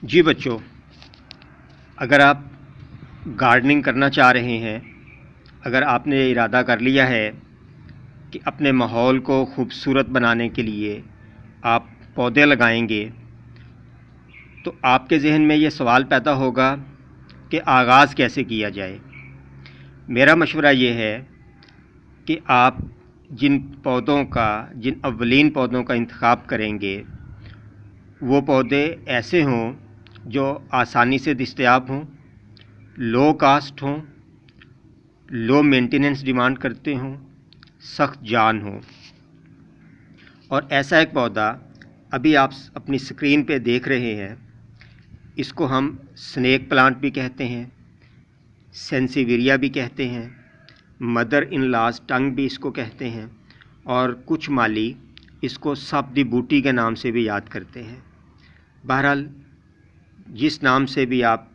जी बच्चों, अगर आप गार्डनिंग करना चाह रहे हैं, अगर आपने इरादा कर लिया है कि अपने माहौल को खूबसूरत बनाने के लिए आप पौधे लगाएंगे, तो आपके ज़हन में ये सवाल पैदा होगा कि आगाज़ कैसे किया जाए। मेरा मशवरा ये है कि आप जिन अव्वलीन पौधों का इंतखाब करेंगे, वो पौधे ऐसे हों जो आसानी से दस्तयाब हों, लो कास्ट हों, लो मेंटेनेंस डिमांड करते हों, सख्त जान हो। और ऐसा एक पौधा अभी आप अपनी स्क्रीन पे देख रहे हैं, इसको हम स्नेक प्लांट भी कहते हैं, सेंसिविरिया भी कहते हैं, मदर इन लॉज टंग भी इसको कहते हैं, और कुछ माली इसको सप दी बूटी के नाम से भी याद करते हैं। बहरहाल, जिस नाम से भी आप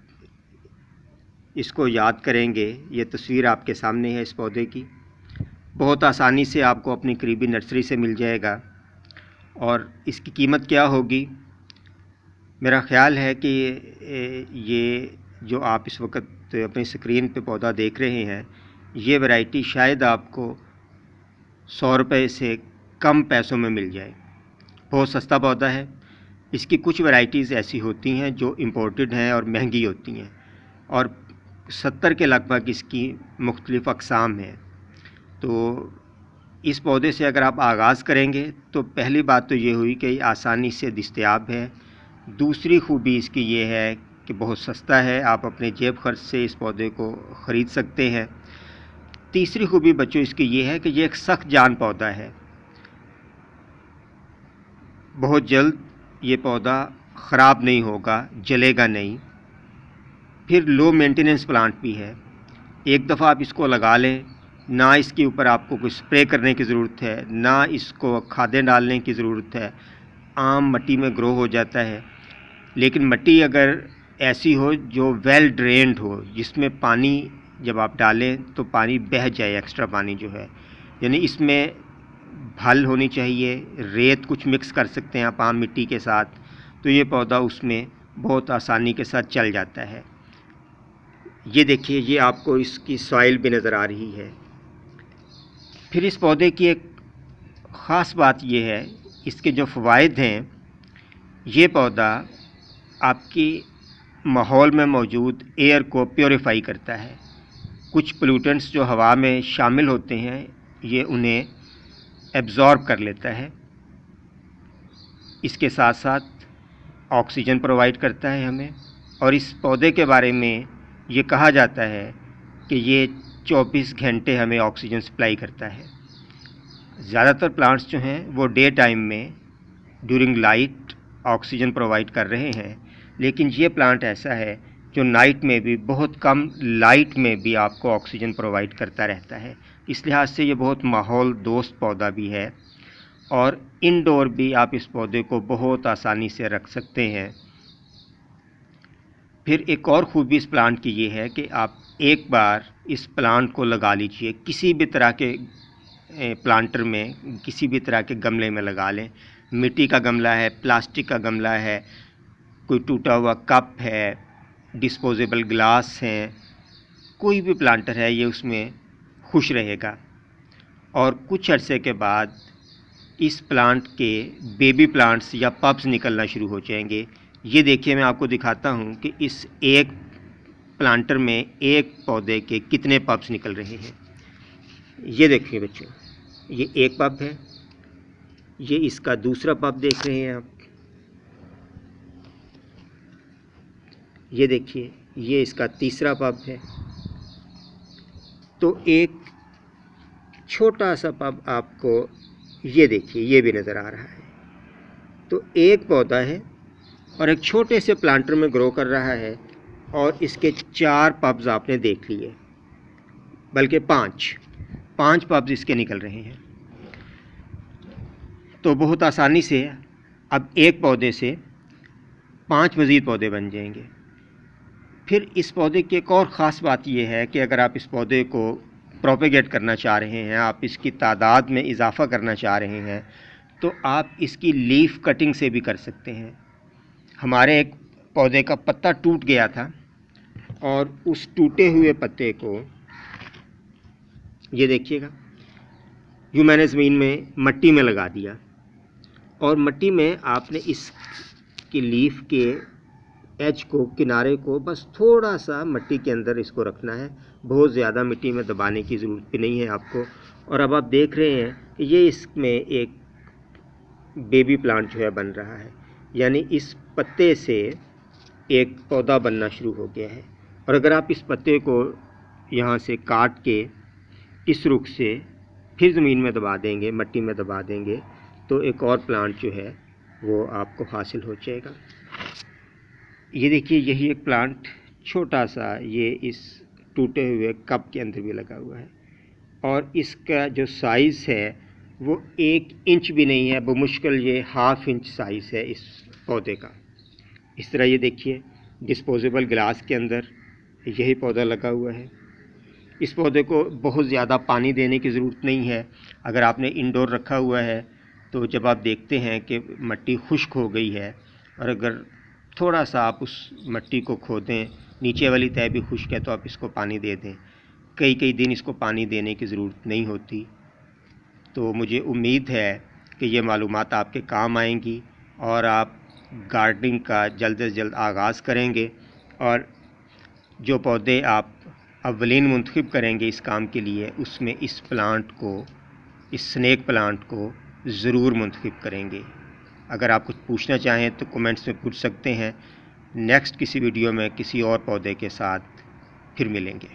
इसको याद करेंगे, ये तस्वीर आपके सामने है इस पौधे की। बहुत आसानी से आपको अपनी करीबी नर्सरी से मिल जाएगा। और इसकी कीमत क्या होगी? मेरा ख़्याल है कि ये जो आप इस वक्त अपनी स्क्रीन पे पौधा देख रहे हैं, ये वैरायटी शायद आपको 100 रुपये से कम पैसों में मिल जाए। बहुत सस्ता पौधा है। इसकी कुछ वैरायटीज़ ऐसी होती हैं जो इम्पोर्टेड हैं और महंगी होती हैं, और 70 के लगभग इसकी मुख्तलिफ़ अक़साम हैं। तो इस पौधे से अगर आप आगाज़ करेंगे तो पहली बात तो ये हुई कि आसानी से दस्तयाब है। दूसरी खूबी इसकी ये है कि बहुत सस्ता है, आप अपने जेब खर्च से इस पौधे को ख़रीद सकते हैं। तीसरी खूबी बच्चों इसकी ये है कि ये एक सख्त जान पौधा है। बहुत जल्द ये पौधा ख़राब नहीं होगा, जलेगा नहीं। फिर लो मेंटेनेंस प्लांट भी है। एक दफ़ा आप इसको लगा लें, ना इसके ऊपर आपको कुछ स्प्रे करने की ज़रूरत है, ना इसको खादें डालने की ज़रूरत है। आम मिट्टी में ग्रो हो जाता है। लेकिन मिट्टी अगर ऐसी हो जो वेल ड्रेन्ड हो, जिसमें पानी जब आप डालें तो पानी बह जाए, एक्स्ट्रा पानी जो है, यानी इसमें भल होनी चाहिए, रेत कुछ मिक्स कर सकते हैं आप आम मिट्टी के साथ, तो ये पौधा उसमें बहुत आसानी के साथ चल जाता है। ये देखिए, ये आपको इसकी सॉइल भी नज़र आ रही है। फिर इस पौधे की एक ख़ास बात ये है, इसके जो फ़वाइद हैं, ये पौधा आपकी माहौल में मौजूद एयर को प्योरीफाई करता है। कुछ पोल्यूटेंट्स जो हवा में शामिल होते हैं, ये उन्हें एब्ज़ॉर्ब कर लेता है। इसके साथ साथ ऑक्सीजन प्रोवाइड करता है हमें। और इस पौधे के बारे में ये कहा जाता है कि ये 24 घंटे हमें ऑक्सीजन सप्लाई करता है। ज़्यादातर प्लांट्स जो हैं वो डे टाइम में ड्यूरिंग लाइट ऑक्सीजन प्रोवाइड कर रहे हैं, लेकिन ये प्लांट ऐसा है जो नाइट में भी, बहुत कम लाइट में भी आपको ऑक्सीजन प्रोवाइड करता रहता है। इस लिहाज से ये बहुत माहौल दोस्त पौधा भी है, और इंडोर भी आप इस पौधे को बहुत आसानी से रख सकते हैं। फिर एक और खूबी इस प्लांट की ये है कि आप एक बार इस प्लांट को लगा लीजिए, किसी भी तरह के प्लांटर में, किसी भी तरह के गमले में लगा लें। मिट्टी का गमला है, प्लास्टिक का गमला है, कोई टूटा हुआ कप है, डिस्पोजेबल ग्लास हैं, कोई भी प्लांटर है, ये उसमें खुश रहेगा। और कुछ अरसे के बाद इस प्लांट के बेबी प्लांट्स या पब्स निकलना शुरू हो जाएंगे। ये देखिए, मैं आपको दिखाता हूँ कि इस एक प्लांटर में एक पौधे के कितने पब्स निकल रहे हैं। ये देखिए बच्चों, ये एक पब है, ये इसका दूसरा पब देख रहे हैं आप। ये देखिए, ये इसका तीसरा पब है। तो एक छोटा सा पब आपको, ये देखिए, ये भी नज़र आ रहा है। तो एक पौधा है और एक छोटे से प्लांटर में ग्रो कर रहा है, और इसके 4 पब्स आपने देख लिए, बल्कि 5 पब्स इसके निकल रहे हैं। तो बहुत आसानी से अब एक पौधे से 5 मज़ीद पौधे बन जाएंगे। फिर इस पौधे की एक और ख़ास बात यह है कि अगर आप इस पौधे को प्रोपेगेट करना चाह रहे हैं, आप इसकी तादाद में इजाफ़ा करना चाह रहे हैं, तो आप इसकी लीफ कटिंग से भी कर सकते हैं। हमारे एक पौधे का पत्ता टूट गया था और उस टूटे हुए पत्ते को ये देखिएगा, यूँ मैंने ज़मीन में मट्टी में लगा दिया और मट्टी में आपने इसकी लीफ के एज को, किनारे को बस थोड़ा सा मट्टी के अंदर इसको रखना है, बहुत ज़्यादा मिट्टी में दबाने की ज़रूरत भी नहीं है आपको। और अब आप देख रहे हैं कि ये इसमें एक बेबी प्लांट जो है बन रहा है, यानी इस पत्ते से एक पौधा बनना शुरू हो गया है। और अगर आप इस पत्ते को यहाँ से काट के इस रुख से फिर ज़मीन में दबा देंगे, मट्टी में दबा देंगे, तो एक और प्लांट जो है वो आपको हासिल हो जाएगा। ये देखिए, यही एक प्लांट छोटा सा ये इस टूटे हुए कप के अंदर भी लगा हुआ है और इसका जो साइज़ है वो 1 इंच भी नहीं है, बमुश्किल ये 1/2 इंच साइज़ है इस पौधे का। इस तरह ये देखिए, डिस्पोजेबल गिलास के अंदर यही पौधा लगा हुआ है। इस पौधे को बहुत ज़्यादा पानी देने की ज़रूरत नहीं है। अगर आपने इंडोर रखा हुआ है तो जब आप देखते हैं कि मट्टी खुश्क हो गई है और अगर थोड़ा सा आप उस मट्टी को खोदें, नीचे वाली तह भी खुश्क है, तो आप इसको पानी दे दें। कई कई दिन इसको पानी देने की ज़रूरत नहीं होती। तो मुझे उम्मीद है कि ये मालूमात आपके काम आएंगी और आप गार्डनिंग का जल्द से जल्द आगाज़ करेंगे और जो पौधे आप अव्वलीन मुंतखब करेंगे इस काम के लिए, उसमें इस प्लांट को, इस स्नेक प्लांट को ज़रूर मुंतखब करेंगे। अगर आप कुछ पूछना चाहें तो कमेंट्स में पूछ सकते हैं। नेक्स्ट किसी वीडियो में किसी और पौधे के साथ फिर मिलेंगे।